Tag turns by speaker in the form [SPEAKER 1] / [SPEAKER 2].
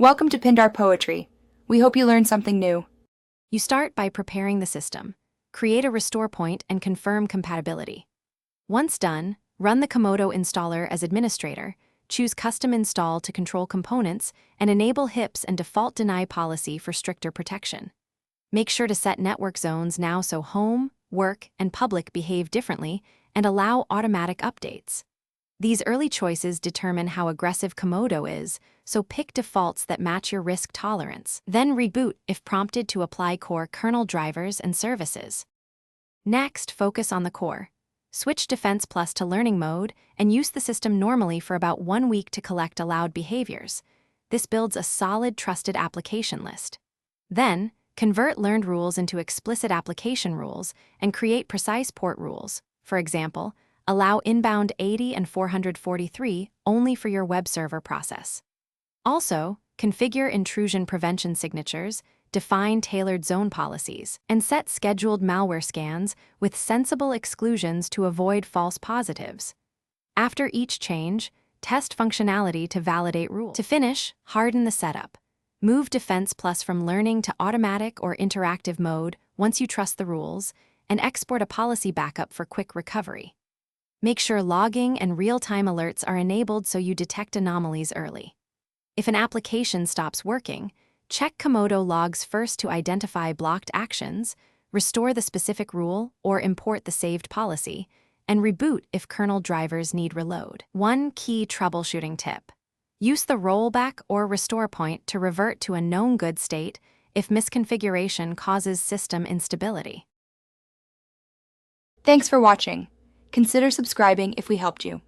[SPEAKER 1] Welcome to Pindar Poetry. We hope you learned something new.
[SPEAKER 2] You start by preparing the system. Create a restore point and confirm compatibility. Once done, run the Comodo installer as administrator, choose Custom Install to control components, and enable HIPS and Default Deny policy for stricter protection. Make sure to set network zones now so home, work, and public behave differently, and allow automatic updates. These early choices determine how aggressive Comodo is, so pick defaults that match your risk tolerance. Then reboot if prompted to apply core kernel drivers and services. Next, focus on the core. Switch Defense Plus to learning mode and use the system normally for about 1 week to collect allowed behaviors. This builds a solid, trusted application list. Then, convert learned rules into explicit application rules and create precise port rules. For example, allow inbound 80 and 443 only for your web server process. Also, configure intrusion prevention signatures, define tailored zone policies, and set scheduled malware scans with sensible exclusions to avoid false positives. After each change, test functionality to validate rules. To finish, harden the setup. Move Defense Plus from learning to automatic or interactive mode once you trust the rules, and export a policy backup for quick recovery. Make sure logging and real-time alerts are enabled so you detect anomalies early. If an application stops working, check Comodo logs first to identify blocked actions, restore the specific rule or import the saved policy, and reboot if kernel drivers need reload. One key troubleshooting tip: use the rollback or restore point to revert to a known good state if misconfiguration causes system instability.
[SPEAKER 1] Thanks for watching. Consider subscribing if we helped you.